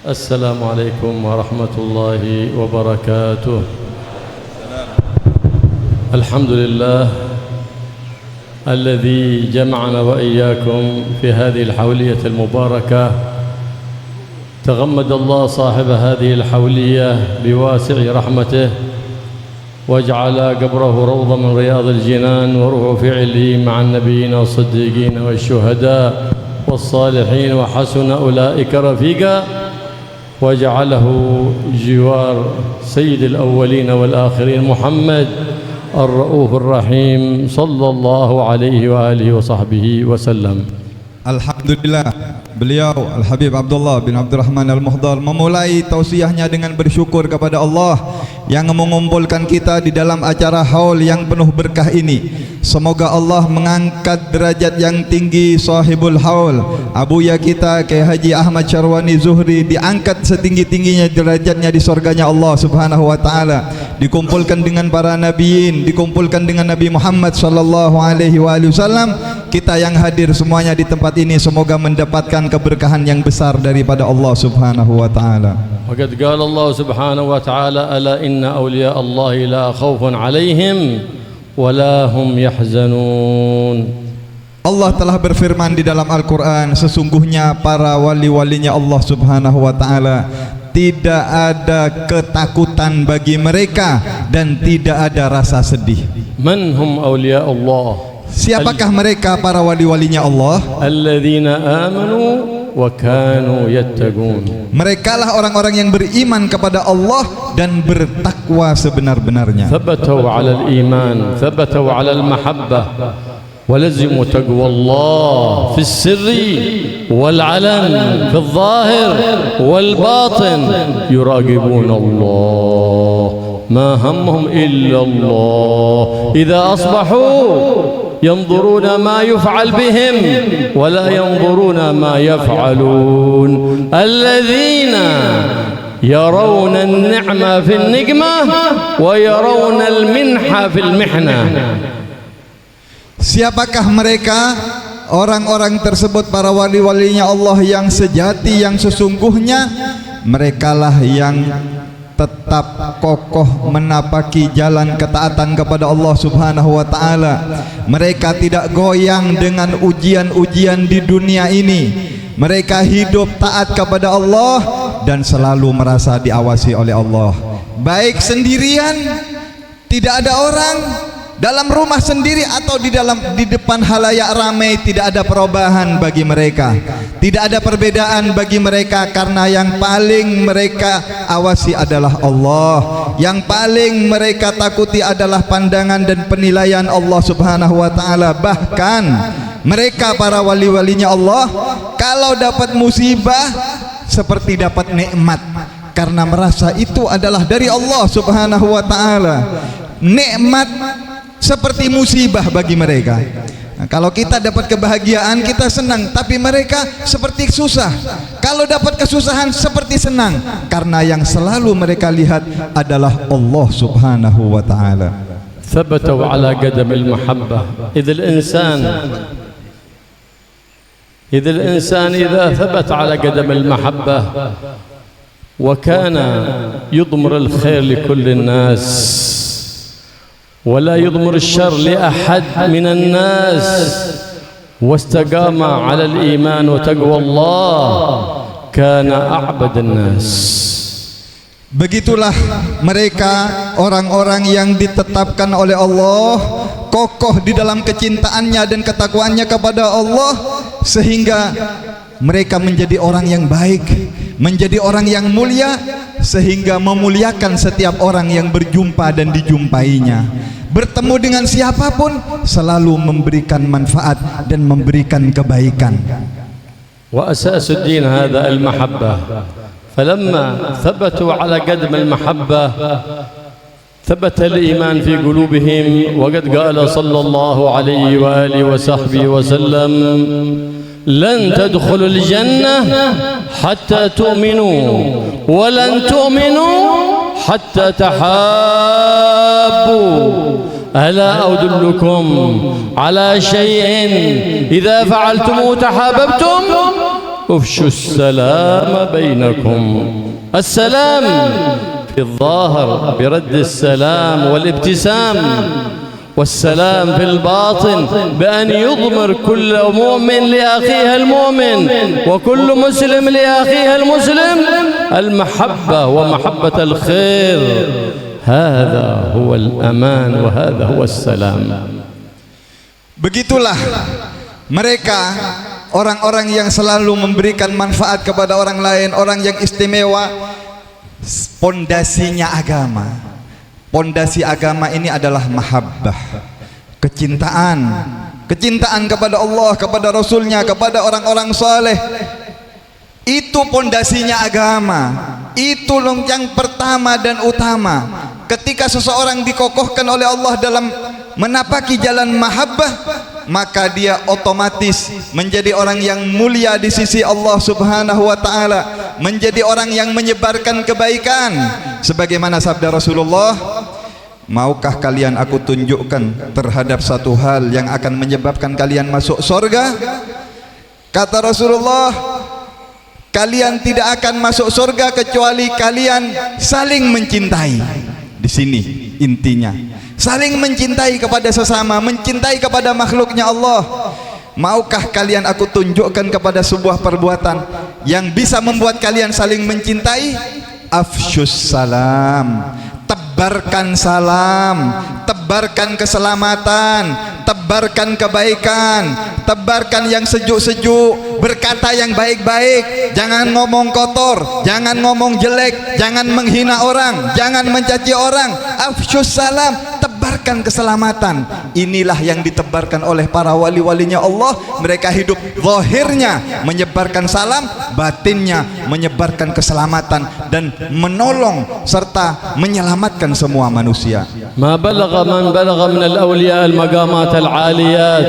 السلام عليكم ورحمة الله وبركاته. الحمد لله الذي جمعنا وإياكم في هذه الحولية المباركة. تغمد الله صاحب هذه الحولية بواسع رحمته واجعل قبره روضة من رياض الجنان وروح فعله مع النبيين والصديقين والشهداء والصالحين وحسن أولئك رفيقا، واجعله جوار سيد الأولين والآخرين محمد الرؤوف الرحيم صلى الله عليه وآله وصحبه وسلم. Alhamdulillah, beliau Al-Habib Abdullah bin Abdul Rahman Al-Muhdar memulai tausiahnya dengan bersyukur kepada Allah yang mengumpulkan kita di dalam acara haul yang penuh berkah ini. Semoga Allah mengangkat derajat yang tinggi sahibul haul, abuya kita Kyai Haji Ahmad Syarwani Zuhri, diangkat setinggi-tingginya derajatnya di surganya Allah Subhanahu wa taala, dikumpulkan dengan para nabiin, dikumpulkan dengan Nabi Muhammad sallallahu alaihi wasallam. Kita yang hadir semuanya di tempat ini semoga mendapatkan keberkahan yang besar daripada Allah Subhanahu wa taala. Waqad qala Allah Subhanahu wa taala ala inna awliya Allah la khaufun alaihim wa la hum yahzanun. Allah telah berfirman di dalam Al-Qur'an, sesungguhnya para wali-walinya Allah Subhanahu wa taala tidak ada ketakutan bagi mereka dan tidak ada rasa sedih. Man hum awliya Allah? Siapakah mereka para wali-walinya Allah? Alladzina amanu wa kanu yattaqun. Merekalah orang-orang yang beriman kepada Allah dan bertakwa sebenar-benarnya. Thabatu 'ala al-iman, thabatu 'ala al-mahabbah. ولزموا تقوى الله في السر والعلن في الظاهر والباطن يراقبون الله ما همهم إلا الله إذا أصبحوا ينظرون ما يفعل بهم ولا ينظرون ما يفعلون الذين يرون النعمة في النقمة ويرون المنحة في المحنة. Siapakah mereka? Orang-orang tersebut para wali-walinya Allah yang sejati, yang sesungguhnya. Merekalah yang tetap kokoh menapaki jalan ketaatan kepada Allah Subhanahu wa taala. Mereka tidak goyang dengan ujian-ujian di dunia ini. Mereka hidup taat kepada Allah dan selalu merasa diawasi oleh Allah. Baik sendirian, tidak ada orang, dalam rumah sendiri atau di depan halayak ramai, tidak ada perubahan bagi mereka, tidak ada perbedaan bagi mereka, karena yang paling mereka awasi adalah Allah, yang paling mereka takuti adalah pandangan dan penilaian Allah Subhanahu wa taala. Bahkan mereka para wali-walinya Allah kalau dapat musibah seperti dapat nikmat, karena merasa itu adalah dari Allah Subhanahu wa taala. Nikmat seperti musibah bagi mereka. Nah, kalau kita dapat kebahagiaan kita senang, tapi mereka seperti susah. Kalau dapat kesusahan seperti senang, karena yang selalu mereka lihat adalah Allah Subhanahu wa taala. ثبتوا على قدم المحبة. إذ الإنسان إذا ثبت على قدم المحبة وكان يضمر الخير لكل الناس ولا يضمر الشر لأحد من الناس واستقام على الإيمان وتقوى الله كان أعبد الناس. Begitulah mereka orang-orang yang ditetapkan oleh Allah, kokoh di dalam kecintaannya dan ketakwaannya kepada Allah, sehingga mereka menjadi orang yang baik, menjadi orang yang mulia, sehingga memuliakan setiap orang yang berjumpa dan dijumpainya. Bertemu dengan siapapun selalu memberikan manfaat dan memberikan kebaikan. Wa asasuddin hadha al-mahabbah. Falamma thabatu ala qadm al-mahabbah ثبت الإيمان في قلوبهم. وقد قال صلى الله عليه وآله وصحبه وسلم لن تدخلوا الجنة حتى تؤمنوا ولن تؤمنوا حتى تحابوا. ألا أدلكم على شيء إذا فعلتموه تحاببتم؟ افشوا السلام بينكم. السلام في الظاهر برد السلام والابتسام، والسلام في الباطن بأن يضمر كل مؤمن لأخيه المؤمن وكل مسلم لأخيه المسلم المحبة ومحبة الخير. هذا هو الأمان وهذا هو السلام. Begitulah mereka orang-orang yang selalu memberikan manfaat kepada orang lain, orang yang istimewa. Pondasinya agama. Pondasi agama ini adalah mahabbah, kecintaan, kecintaan kepada Allah, kepada Rasulnya, kepada orang-orang saleh. Itu pondasinya agama. Itu yang pertama dan utama. Ketika seseorang dikokohkan oleh Allah dalam menapaki jalan mahabbah, maka dia otomatis menjadi orang yang mulia di sisi Allah Subhanahu wa taala, menjadi orang yang menyebarkan kebaikan. Sebagaimana sabda Rasulullah, maukah kalian aku tunjukkan terhadap satu hal yang akan menyebabkan kalian masuk surga? Kata Rasulullah, kalian tidak akan masuk surga kecuali kalian saling mencintai. Di sini intinya, saling mencintai kepada sesama, mencintai kepada makhluknya Allah. Maukah kalian aku tunjukkan kepada sebuah perbuatan yang bisa membuat kalian saling mencintai? Afsyus salam, tebarkan salam, tebarkan keselamatan, tebarkan kebaikan, tebarkan yang sejuk-sejuk, berkata yang baik-baik, jangan ngomong kotor, jangan ngomong jelek, jangan menghina orang, jangan mencaci orang. Afsyus salam, tebarkan keselamatan. Inilah yang ditebarkan oleh para wali-walinya Allah. Mereka hidup zahirnya menyebarkan salam, batinnya menyebarkan keselamatan dan menolong serta menyelamatkan semua manusia. ما بلغ من بلغ من الأولياء المقامات العاليات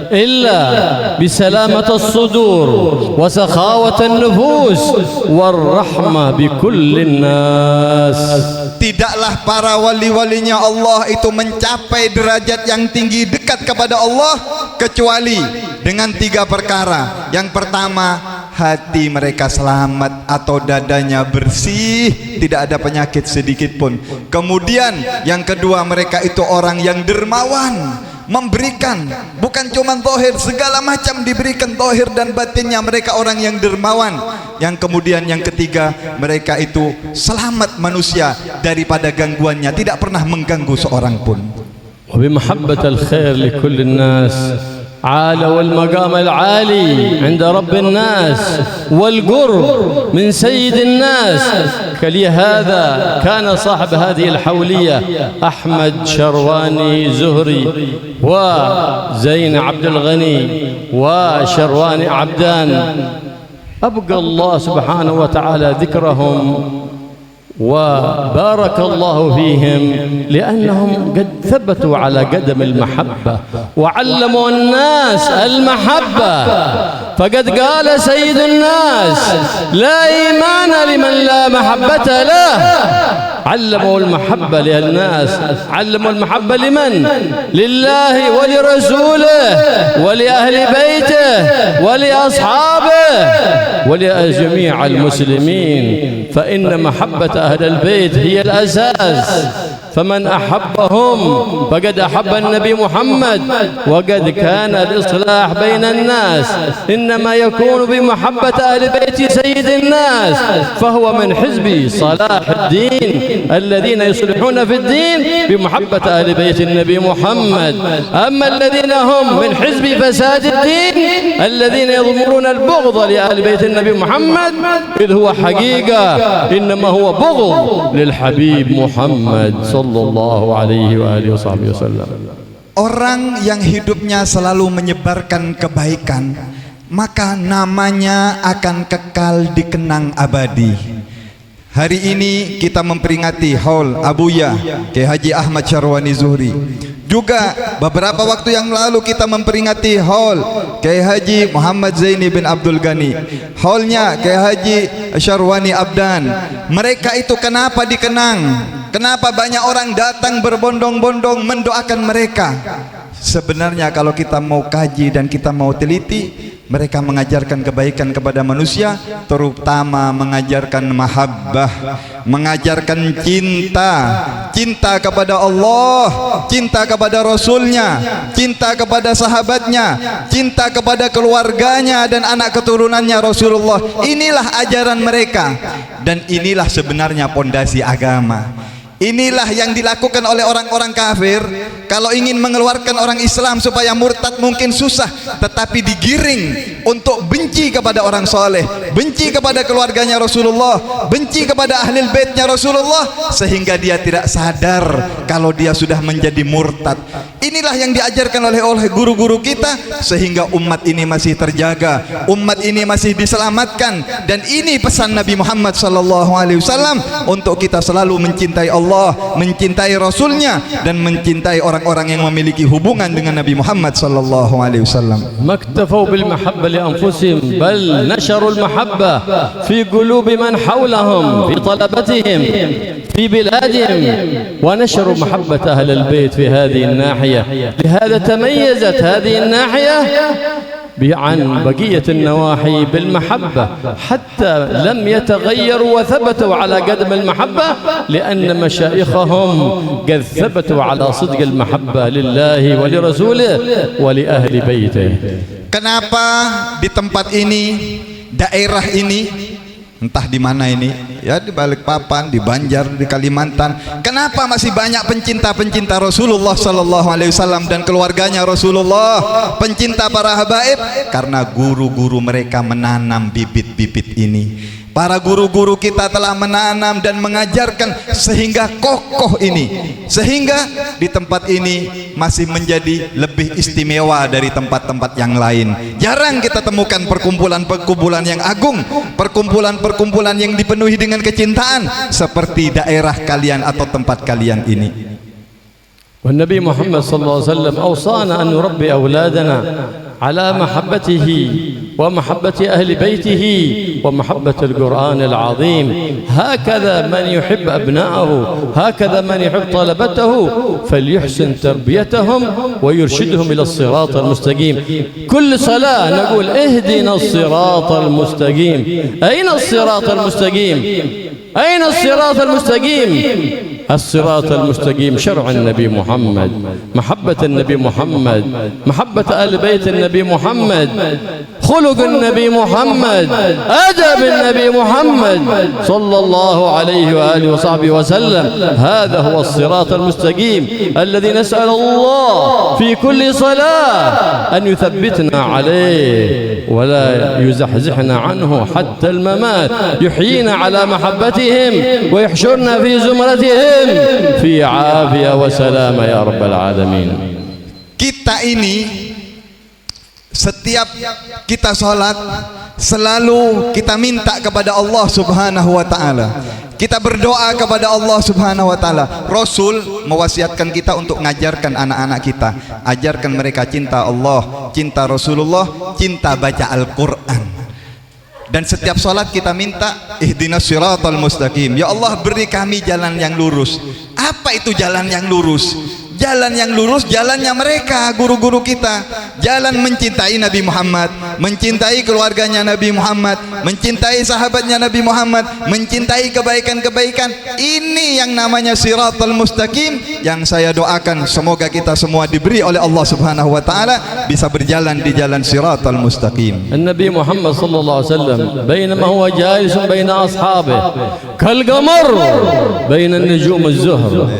إلا بسلامة الصدور وسخاوة النفوس والرحمة بكل الناس. Tidaklah para wali-walinya Allah itu mencapai derajat yang tinggi dekat kepada Allah kecuali dengan 3 perkara. Yang pertama, hati mereka selamat atau dadanya bersih, tidak ada penyakit sedikit pun. Kemudian yang kedua, mereka itu orang yang dermawan, memberikan, bukan cuma zahir, segala macam diberikan zahir dan batinnya. Mereka orang yang dermawan. Yang kemudian yang ketiga, mereka itu selamat manusia daripada gangguannya, tidak pernah mengganggu seorang pun. وبمحبة الخير لكل الناس عالوا المقام العالي عند رب الناس والقرب من سيد الناس. كلهذا كان صاحب هذه الحولية أحمد شرواني زهري وزين عبد الغني وشرواني عبدان، أبقى الله سبحانه وتعالى ذكرهم وبارك الله فيهم لأنهم قد ثبتوا على قدم المحبة وعلموا الناس المحبة. فقد قال سيد الناس لا إيمان لمن لا محبة له. علموا المحبة للناس. علموا المحبة لمن؟ لله ولرسوله ولأهل بيته ولأصحابه ولجميع المسلمين، فإن محبة أهل البيت هي الأساس. فمن أحبهم فقد أحب النبي محمد. وقد كان الإصلاح بين الناس إنما يكون بمحبة أهل بيت سيد الناس، فهو من حزب صلاح الدين الذين يصلحون في الدين بمحبة أهل بيت النبي محمد. أما الذين هم من حزب فساد الدين الذين يضمرون البغض لأهل بيت النبي محمد، إذ هو حقيقة إنما هو بغض للحبيب محمد صلى الله عليه وآله وصحبه وسلم. Orang yang hidupnya selalu menyebarkan kebaikan, maka namanya akan kekal dikenang abadi. Hari ini kita memperingati Haul Abuya Kiai Haji Ahmad Syarwani Zuhri. Juga beberapa waktu yang lalu kita memperingati Haul Kiai Haji Muhammad Zaini bin Abdul Ghani. Haulnya Kiai Haji Syarwani Abdan. Mereka itu kenapa dikenang? Kenapa banyak orang datang berbondong-bondong mendoakan mereka? Sebenarnya kalau kita mau kaji dan kita mau teliti, Mereka mengajarkan kebaikan kepada manusia, terutama mengajarkan mahabbah, mengajarkan cinta, cinta kepada Allah, cinta kepada Rasulnya, cinta kepada sahabatnya, cinta kepada keluarganya dan anak keturunannya Rasulullah. Inilah ajaran mereka, dan inilah sebenarnya pondasi agama. Inilah yang dilakukan oleh orang-orang kafir. Kalau ingin mengeluarkan orang Islam supaya murtad mungkin susah, tetapi digiring untuk benci kepada orang soleh, benci kepada keluarganya Rasulullah, benci kepada ahlul baitnya Rasulullah, sehingga dia tidak sadar kalau dia sudah menjadi murtad. Inilah yang diajarkan oleh guru-guru kita, sehingga umat ini masih terjaga, umat ini masih diselamatkan. Dan ini pesan Nabi Muhammad SAW untuk kita selalu mencintai Allah, mencintai Rasulnya, dan mencintai orang-orang yang memiliki hubungan dengan Nabi Muhammad SAW. maktafau bil mahabbah li anfusihim bal nasharul mahabbah fi qulubi man hawlahum fi talabatihim في بلادهم ونشروا محبة أهل البيت في هذه الناحية. لهذا تميزت هذه الناحية عن بقية النواحي بالمحبة، حتى لم يتغيروا وثبتوا على قدم المحبة، لأن مشايخهم قد ثبتوا على صدق المحبة لله ولرسوله ولأهل بيته. Kenapa di tempat ini, daerah ini, entah di mana ini, ya di Balikpapan, di Banjar, di Kalimantan, kenapa masih banyak pencinta-pencinta Rasulullah sallallahu alaihi wasallam dan keluarganya Rasulullah, pencinta para habaib? Karena guru-guru mereka menanam bibit-bibit ini. Para guru-guru kita telah menanam dan mengajarkan sehingga kokoh ini, sehingga di tempat ini masih menjadi lebih istimewa dari tempat-tempat yang lain. Jarang kita temukan perkumpulan-perkumpulan yang agung, perkumpulan-perkumpulan yang dipenuhi dengan kecintaan seperti daerah kalian atau tempat kalian ini. والنبي محمد صلى الله عليه وسلم أوصانا أن نربي أولادنا على محبته ومحبة أهل بيته ومحبة القرآن العظيم. هكذا من يحب أبناءه، هكذا من يحب طلبته، فليحسن تربيتهم ويرشدهم إلى الصراط المستقيم. كل صلاة نقول اهدنا الصراط المستقيم. أين الصراط المستقيم؟ أين الصراط المستقيم؟ الصراط المستقيم شرع النبي محمد، محبة النبي محمد، محبة آل بيت النبي محمد، خلق النبي محمد، أدب النبي محمد صلى الله عليه وآله وصحبه وسلم. هذا هو الصراط المستقيم الذي نسأل الله في كل صلاة أن يثبتنا عليه ولا يزحزحنا عنه حتى الممات، يحيينا على محبتهم ويحشرنا في زمرتهم في عافية وسلامة يا رب العالمين. Kita ini setiap kita sholat selalu kita minta kepada Allah Subhanahu wa ta'ala, kita berdoa kepada Allah Subhanahu wa ta'ala. Rasul mewasiatkan kita untuk mengajarkan anak-anak kita, ajarkan mereka cinta Allah, cinta Rasulullah, cinta baca Al-Quran. Dan setiap sholat kita minta ihdinas siratal mustaqim, ya Allah beri kami jalan yang lurus. Apa itu jalan yang lurus? Jalan yang lurus, jalannya mereka, guru-guru kita. Jalan mencintai Nabi Muhammad, mencintai keluarganya Nabi Muhammad, mencintai sahabatnya Nabi Muhammad, mencintai kebaikan-kebaikan. Ini yang namanya siratal mustaqim, yang saya doakan semoga kita semua diberi oleh Allah Subhanahu wa ta'ala bisa berjalan di jalan siratal mustaqim. Nabi Muhammad sallallahu alaihi wasallam bainama huwa jalisun baina ashabihi kal qamar baina an-nujum az-zuhr.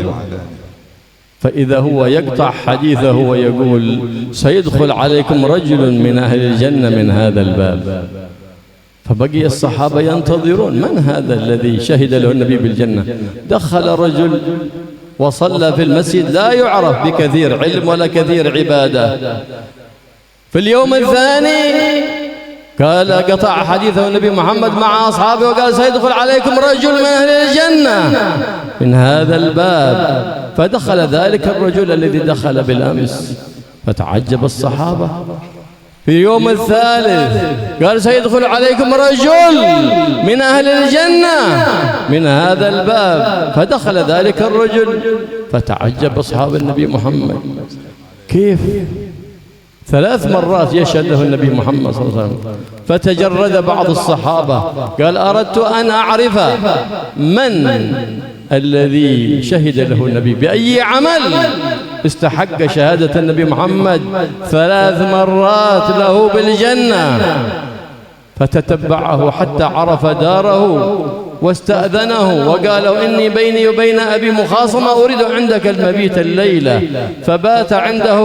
فإذا هو يقطع حديثه ويقول سيدخل عليكم رجل من أهل الجنة من هذا الباب. فبقي الصحابة ينتظرون من هذا الذي شهد له النبي بالجنة. دخل رجل وصلى في المسجد لا يعرف بكثير علم ولا كثير عبادة. في اليوم الثاني قال قطع حديثه النبي محمد مع أصحابه وقال سيدخل عليكم رجل من أهل الجنة من هذا الباب. فدخل ذلك الرجل الذي دخل بالأمس، فتعجب الصحابة. في اليوم الثالث قال سيدخل عليكم رجل من أهل الجنة من هذا الباب، فدخل ذلك الرجل فتعجب أصحاب النبي محمد. كيف 3 مرات يشهد له النبي محمد صلى الله عليه وسلم. فتجرد بعض الصحابة قال أردت أن أعرف من الذي شهد له النبي بأي عمل استحق شهادة النبي محمد 3 مرات له بالجنة. فتتبعه حتى عرف داره واستأذنه وقال له إني بيني وبين أبي مخاصمة أريد عندك المبيت الليلة. فبات عنده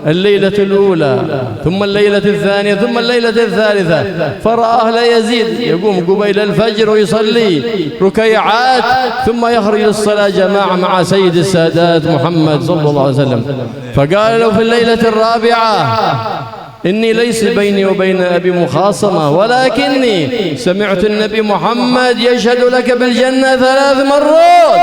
الليلة الأولى ثم الليلة الثانية ثم الليلة الثالثة، فرآه لا يزيد، يقوم قبيل الفجر ويصلي ركيعات ثم يخرج للصلاة جماعة مع سيد السادات محمد صلى الله عليه وسلم. فقال له في الليلة الرابعة إني ليس بيني وبين أبي مخاصمة، ولكني سمعت النبي محمد يشهد لك بالجنة 3 مرات،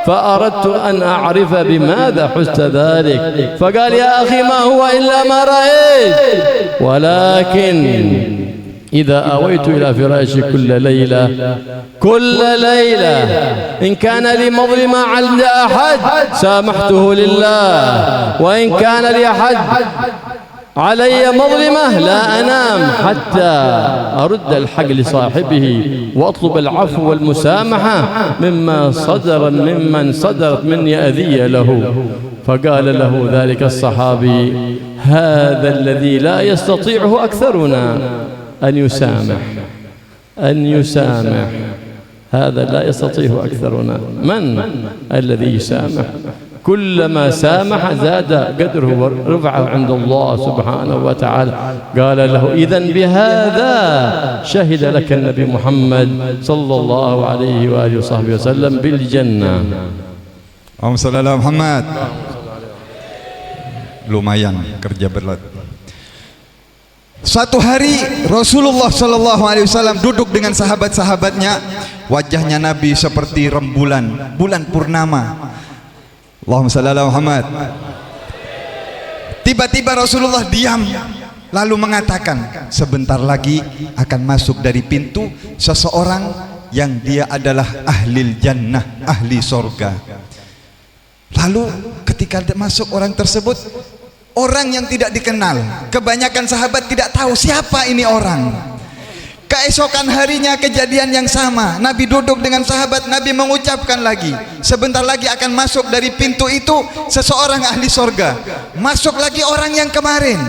فأردت أن أعرف بماذا حزت ذلك. فقال يا أخي ما هو إلا ما رأيت، ولكن إذا أويت إلى فراشي كل ليلة إن كان لي مظلمة عند أحد سامحته لله، وإن كان لي أحد علي مظلمة لا أنام حتى أرد الحق لصاحبه وأطلب العفو والمسامحة ممن صدرت مني أذية له. فقال له ذلك الصحابي هذا الذي لا يستطيعه أكثرنا أن يسامح، هذا لا يستطيعه أكثرنا. من الذي يسامح؟ كلما سامح زاد قدره ورفعه عند الله سبحانه وتعالى. قال له إذن بهذا شهد لك النبي محمد صلى الله عليه وآله وصحبه وسلم بالجنة. Allahumma shalli ala Muhammad. Lumayan kerja berat. Suatu hari Rasulullah Shallallahu Alaihi Wasallam duduk dengan sahabat-sahabatnya. Wajahnya Nabi seperti rembulan, bulan purnama. Allahumma shalli ala Muhammad. Tiba-tiba Rasulullah diam lalu mengatakan, sebentar lagi akan masuk dari pintu seseorang yang dia adalah ahli jannah, ahli sorga. Lalu ketika masuk orang tersebut, orang yang tidak dikenal, kebanyakan sahabat tidak tahu siapa ini orang. Keesokan harinya kejadian yang sama, Nabi duduk dengan sahabat, Nabi mengucapkan lagi, sebentar lagi akan masuk dari pintu itu seseorang ahli sorga. Masuk lagi orang yang kemarin,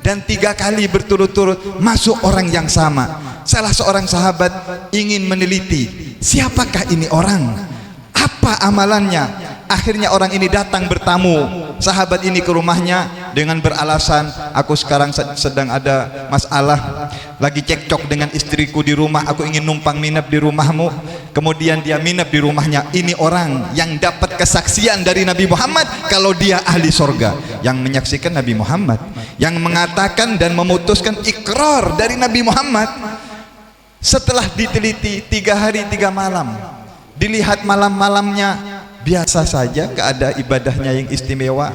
dan 3 kali berturut-turut masuk orang yang sama. Salah seorang sahabat ingin meneliti, siapakah ini orang, apa amalannya. Akhirnya orang ini datang bertamu sahabat ini ke rumahnya dengan beralasan, aku sekarang sedang ada masalah, lagi cekcok dengan istriku di rumah, aku ingin numpang minap di rumahmu. Kemudian dia minap di rumahnya. Ini orang yang dapat kesaksian dari Nabi Muhammad kalau dia ahli sorga, yang menyaksikan Nabi Muhammad, yang mengatakan dan memutuskan ikrar dari Nabi Muhammad. Setelah diteliti 3 hari 3 malam, dilihat malam-malamnya biasa saja, gak ada ibadahnya yang istimewa.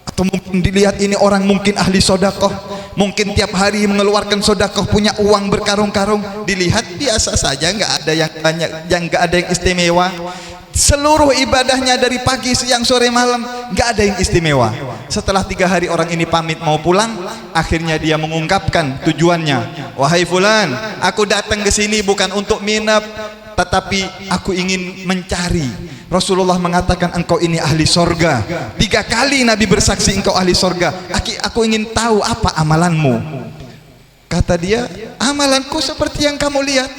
Atau mungkin dilihat ini orang mungkin ahli sodakoh, mungkin tiap hari mengeluarkan sodakoh, punya uang berkarung-karung. Dilihat biasa saja, gak ada yang banyak, yang gak ada yang istimewa. Seluruh ibadahnya dari pagi, siang, sore, malam gak ada yang istimewa. Setelah 3 hari orang ini pamit mau pulang, akhirnya dia mengungkapkan tujuannya. Wahai fulan, aku datang ke sini bukan untuk minap, tetapi aku ingin mencari. Rasulullah mengatakan engkau ini ahli sorga. 3 kali Nabi bersaksi engkau ahli sorga. Aku ingin tahu apa amalanmu. Kata dia, amalanku seperti yang kamu lihat.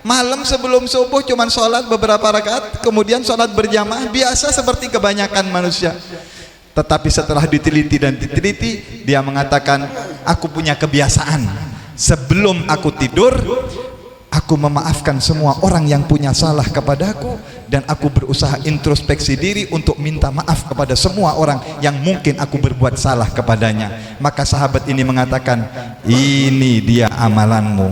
Malam sebelum subuh cuman sholat beberapa rakaat, kemudian sholat berjamaah biasa seperti kebanyakan manusia. Tetapi setelah diteliti dan diteliti, dia mengatakan, aku punya kebiasaan, sebelum aku tidur aku memaafkan semua orang yang punya salah kepadaku, dan aku berusaha introspeksi diri untuk minta maaf kepada semua orang yang mungkin aku berbuat salah kepadanya. Maka sahabat ini mengatakan, ini dia amalanmu.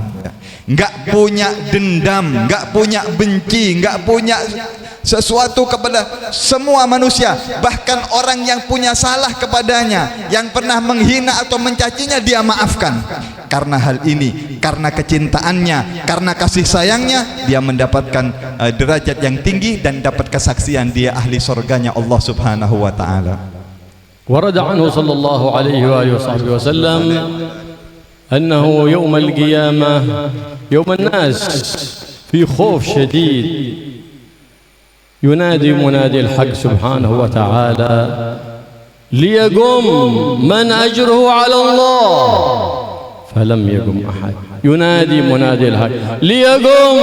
Enggak punya dendam, enggak punya benci, enggak punya sesuatu kepada semua manusia, bahkan orang yang punya salah kepadanya, yang pernah menghina atau mencacinya, dia maafkan. Karena hal ini, karena kecintaannya, karena kasih sayangnya, dia mendapatkan derajat yang tinggi dan dapat kesaksian dia ahli surganya Allah Subhanahu wa ta'ala. ورد عنه صلى الله عليه وآله وصحبه وسلم أنه يوم القيامة يوم الناس في خوف شديد ينادي منادي الحق سبحانه وتعالى ليقم من أجره على الله فلم يقم أحد. ينادي منادي الحق ليقم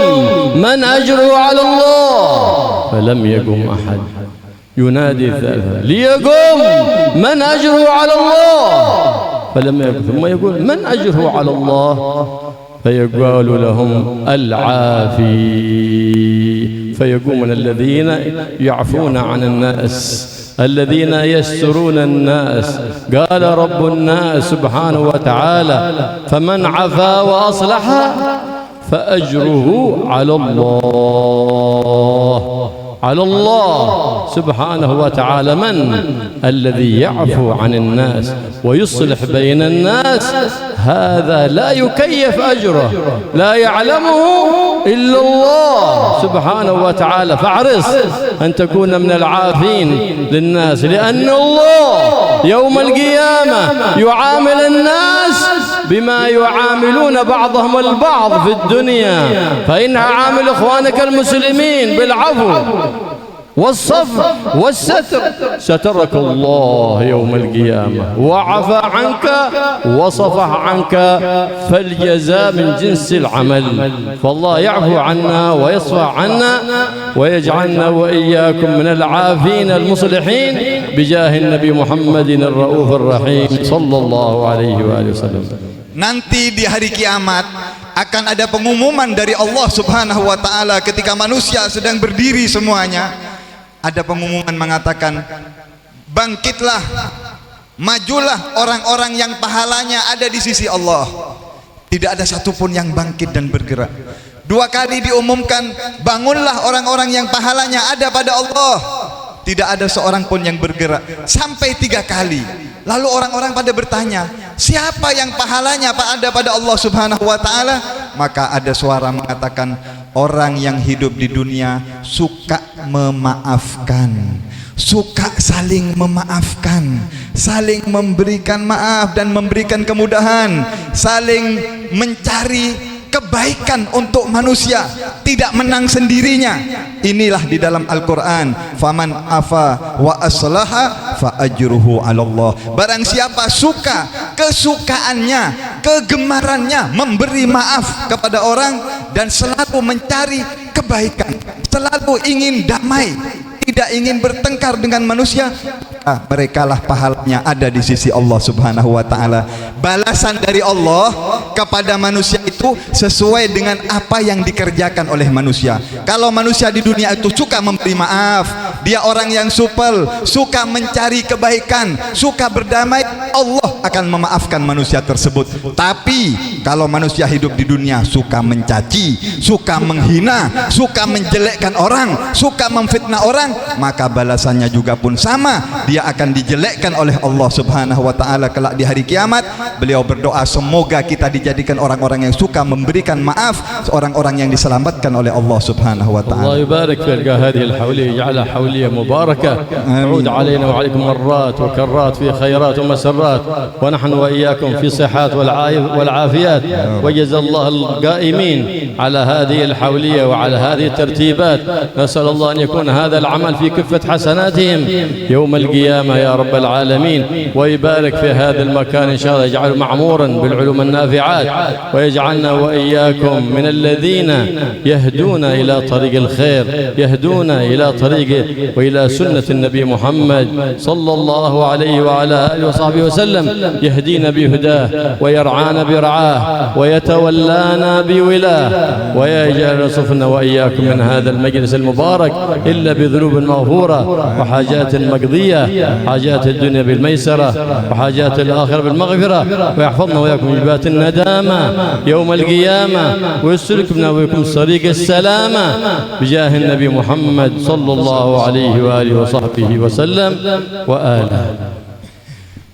من أجره على الله فلم يقم أحد. ينادي الثالثة ليقم من أجره على الله فلم يقم، ثم يقول من أجره على الله فيقال لهم العافي، فيقومون الذين يعفون عن الناس الذين يسترون الناس. قال رب الناس سبحانه وتعالى فمن عفا وأصلح فأجره على الله، على الله سبحانه وتعالى. من الذي يعفو عن الناس ويصلح بين الناس؟ هذا لا يكيف أجره، لا يعلمه إلا الله سبحانه وتعالى. فاحرص أن تكون من العافين للناس، لأن الله يوم القيامة يعامل الناس بما يعاملون بعضهم البعض في الدنيا. فإن عامل إخوانك المسلمين بالعفو والصفح والستر سترك الله يوم القيامة وعفى عنك وصفح عنك، فالجزاء من جنس العمل. فالله يعفو عنا ويصفح عنا ويجعلنا وإياكم من العافين المصلحين بجاه النبي محمد الرؤوف الرحيم صلى الله عليه وآله وسلم. Nanti di hari kiamat akan ada pengumuman dari Allah Subhanahu wa taala ketika manusia sedang berdiri semuanya. Ada pengumuman mengatakan, bangkitlah, majulah orang-orang yang pahalanya ada di sisi Allah. Tidak ada satupun yang bangkit dan bergerak. 2 kali diumumkan, bangunlah orang-orang yang pahalanya ada pada Allah. Tidak ada seorang pun yang bergerak. Sampai 3 kali. Lalu orang-orang pada bertanya, siapa yang pahalanya ada pada Allah Subhanahu wa taala? Maka ada suara mengatakan, orang yang hidup di dunia suka memaafkan, suka saling memaafkan, saling memberikan maaf dan memberikan kemudahan, saling mencari kebaikan untuk manusia, tidak menang sendirinya. Inilah di dalam Al-Quran, faman afa wa aslaha fa ajruhu 'ala Allah. Barang siapa suka, kesukaannya, kegemarannya memberi maaf kepada orang dan selalu mencari kebaikan, selalu ingin damai, tidak ingin bertengkar dengan manusia, merekalah pahalanya ada di sisi Allah Subhanahu wa taala. Balasan dari Allah kepada manusia itu sesuai dengan apa yang dikerjakan oleh manusia. Kalau manusia di dunia itu suka memberi maaf, dia orang yang supel, suka mencari kebaikan, suka berdamai, Allah akan memaafkan manusia tersebut. Tapi kalau manusia hidup di dunia suka mencaci, suka menghina, suka menjelekkan orang, suka memfitnah orang, maka balasannya juga pun sama. Dia akan dijelekkan oleh Allah Subhanahu wa taala kelak di hari kiamat. Beliau berdoa semoga kita dijadikan orang-orang yang suka memberikan maaf, orang-orang yang diselamatkan oleh Allah Subhanahu wa taala. Allah yubarik fi hadhihi al-hawliyah, ja'ala hawliyah mubarakah ta'ud علينا وعليكم مرات وكرات في خيرات ومسرات ونحن وإياكم في صحات والعافيات. وجزا الله القائمين على هذه الحولية وعلى هذه الترتيبات. نسأل الله أن يكون هذا العمل في كفة حسناتهم يوم القيامة يا رب العالمين، ويبارك في هذا المكان إن شاء الله، يجعله معمورا بالعلوم النافعات، ويجعلنا وإياكم من الذين يهدون إلى طريق الخير، يهدون إلى طريق وإلى سنة النبي محمد صلى الله عليه وعلى آله وصحبه وسلم، يهدينا بهداه ويرعانا برعاه ويتولانا بولاه، ويجعل صفنا وإياكم من هذا المجلس المبارك إلا بذنوب مغفورة وحاجات مقضية، حاجات الدنيا بالميسرة وحاجات الآخرة بالمغفرة، ويحفظنا وإياكم من جبات الندامة يوم القيامة، ويسلكنا وإياكم طريق السلامة بجاه النبي محمد صلى الله عليه وآله وصحبه وسلم وآله.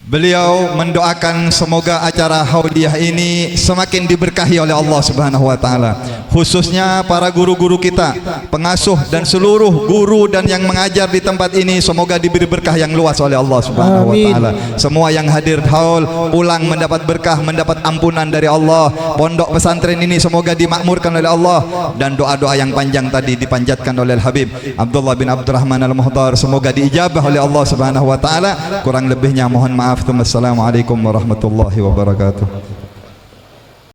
Beliau mendoakan semoga acara hauliyah ini semakin diberkahi oleh Allah Subhanahu wa taala, khususnya para guru-guru kita, pengasuh dan seluruh guru dan yang mengajar di tempat ini, semoga diberi berkah yang luas oleh Allah Subhanahu wa taala. Semua yang hadir haul pulang mendapat berkah, mendapat ampunan dari Allah. Pondok pesantren ini semoga dimakmurkan oleh Allah, dan doa-doa yang panjang tadi dipanjatkan oleh Habib Abdullah bin Abdurrahman Al-Muhtar semoga diijabah oleh Allah Subhanahu wa taala. Kurang lebihnya mohon maaf. Assalamualaikum warahmatullahi wabarakatuh.